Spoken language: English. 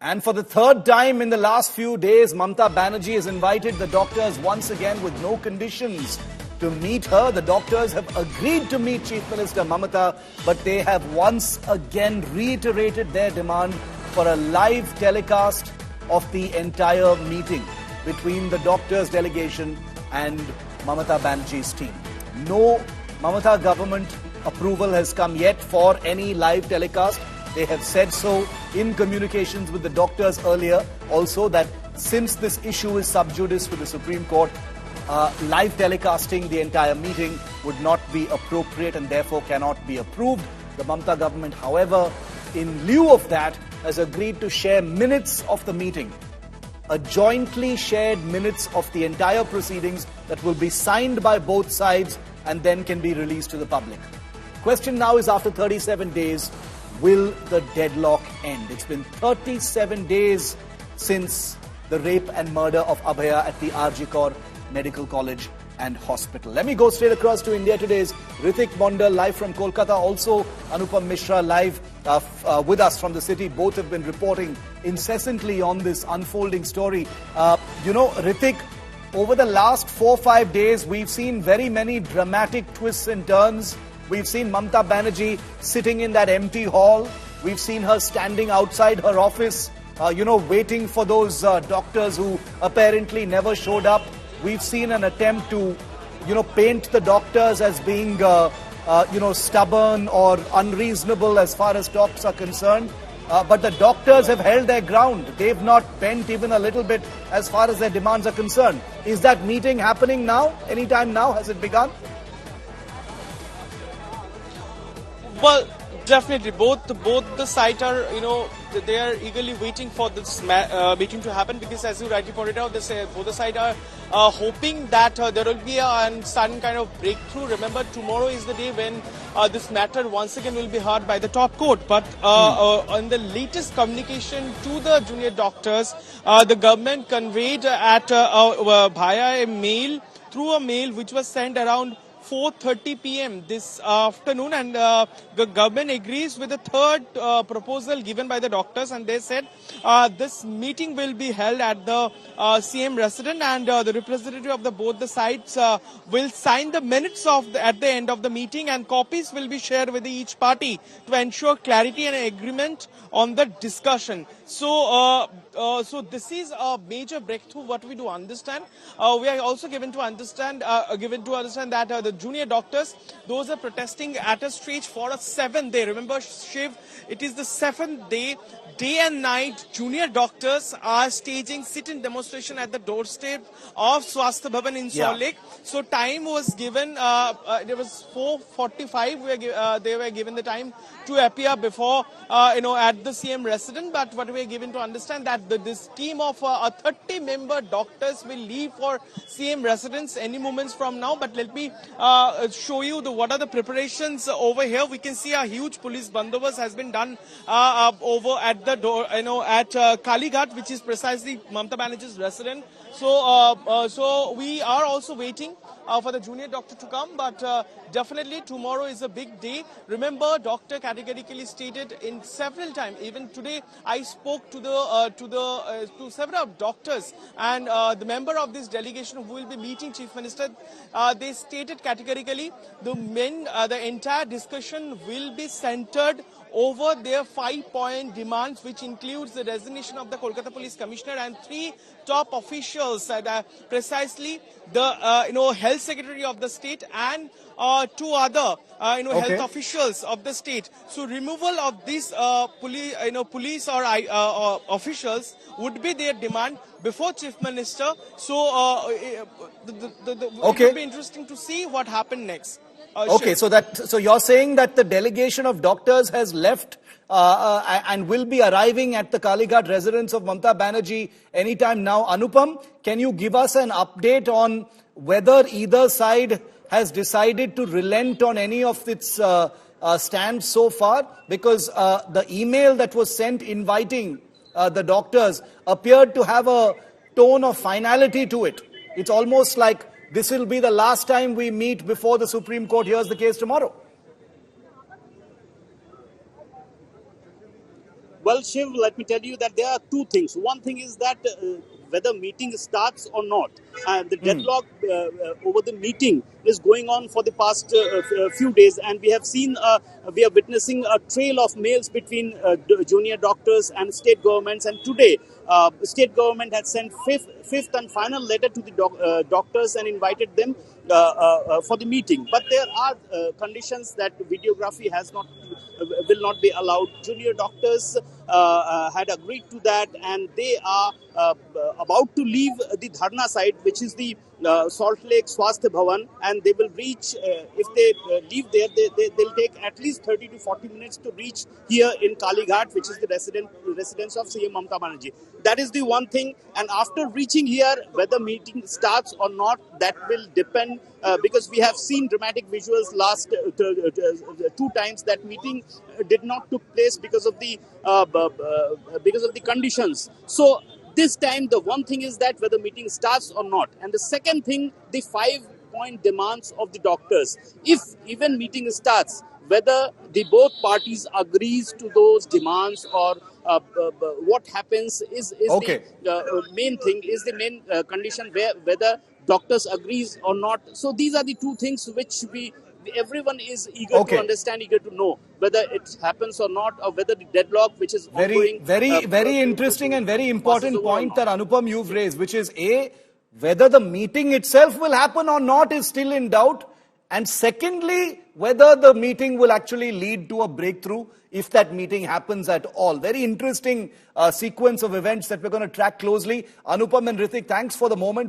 And for the third time in the last few days, Mamata Banerjee has invited the doctors once again with no conditions to meet her. The doctors have agreed to meet Chief Minister Mamata, but they have once again reiterated their demand for a live telecast of the entire meeting between the doctors' delegation and Mamata Banerjee's team. No Mamata government approval has come yet for any live telecast. They have said so in communications with the doctors earlier also that since this issue is sub judice with the Supreme Court, live telecasting the entire meeting would not be appropriate and therefore cannot be approved. The Mamata government, however, in lieu of that, has agreed to share minutes of the meeting, a jointly shared minutes of the entire proceedings that will be signed by both sides and then can be released to the public. Question now is, after 37 days, will the deadlock end? It's been 37 days since the rape and murder of Abhaya at the RG Kaur Medical College and Hospital. Let me go straight across to India Today's Ritik Mondal, live from Kolkata. Also, Anupam Mishra live with us from the city. Both have been reporting incessantly on this unfolding story. Ritik, over the last 4-5 days, we've seen very many dramatic twists and turns. We've seen Mamata Banerjee sitting in that empty hall. We've seen her standing outside her office, waiting for those doctors who apparently never showed up. We've seen an attempt to, paint the doctors as being, stubborn or unreasonable as far as talks are concerned. But the doctors have held their ground. They've not bent even a little bit as far as their demands are concerned. Is that meeting happening now? Anytime now? Has it begun? Well, definitely, both the sides are, they are eagerly waiting for this meeting to happen, because, as you rightly pointed out, both the sides are hoping that there will be a sudden kind of breakthrough. Remember, tomorrow is the day when this matter once again will be heard by the top court. But on the latest communication to the junior doctors, the government conveyed via a mail, through a mail which was sent around 4:30 p.m. this afternoon, and the government agrees with the third proposal given by the doctors, and they said this meeting will be held at the CM residence, and the representative of both the sides will sign the minutes at the end of the meeting, and copies will be shared with each party to ensure clarity and agreement on the discussion. So this is a major breakthrough. What we do understand, we are also given to understand that the junior doctors, those are protesting at a stretch for a 7th day. Remember, Shiv, it is the 7th day. Day and night, junior doctors are staging sit-in demonstration at the doorstep of Swasthya Bhavan in Salt Lake. So time was given, it was 4:45. They were given the time to appear before, at the CM residence. But what we are given to understand that this team of 30-member doctors will leave for CM residence any moments from now. But let me show you what are the preparations over here. We can see a huge police bandobast has been done over at the door, at Kalighat, which is precisely Mamata Banerjee's residence. So we are also waiting for the junior doctor to come, but definitely tomorrow is a big day. Remember, doctor categorically stated in several times. Even today, I spoke to several doctors and the member of this delegation who will be meeting Chief Minister. They stated categorically the entire discussion will be centered over their 5-point demands, which includes the resignation of the Kolkata Police Commissioner and 3 top officials, precisely the Health Secretary of the state and 2 other health officials of the state. So removal of these police or officials would be their demand before Chief Minister. So it will be interesting to see what happened next. So you're saying that the delegation of doctors has left and will be arriving at the Kalighat residence of Mamata Banerjee anytime now. Anupam, can you give us an update on whether either side has decided to relent on any of its stands so far? Because the email that was sent inviting the doctors appeared to have a tone of finality to it. It's almost like this will be the last time we meet before the Supreme Court hears the case tomorrow. Well, Shiv, let me tell you that there are two things. One thing is that whether meeting starts or not, the deadlock over the meeting is going on for the past few days, and we have seen, we are witnessing a trail of mails between junior doctors and state governments. And today, state government had sent fifth and final letter to the doctors and invited them for the meeting. But there are conditions that videography has not will not be allowed. Junior doctors had agreed to that, and they are about to leave the Dharna site, which is the Salt Lake Swasthya Bhavan, and they will reach, if they leave there, they'll take at least 30 to 40 minutes to reach here in Kalighat, which is the residence of CM Mamata Banerjee. That is the one thing, and after reaching here, whether meeting starts or not, that will depend, because we have seen dramatic visuals last two times that meeting did not took place because of the conditions. So this time, the one thing is that whether meeting starts or not, and the second thing, the 5-point demands of the doctors. If even meeting starts, whether the both parties agrees to those demands, or what happens is Okay. the main thing, is the main condition, whether doctors agrees or not. So these are the two things which everyone is eager Okay. to understand, eager to know whether it happens or not, or whether the deadlock which is ongoing, Very interesting and very important passes over or point not. that Anupam you've raised, which is A, whether the meeting itself will happen or not is still in doubt. And secondly, whether the meeting will actually lead to a breakthrough, if that meeting happens at all. Very interesting sequence of events that we're going to track closely. Anupam and Ritik, thanks for the moment.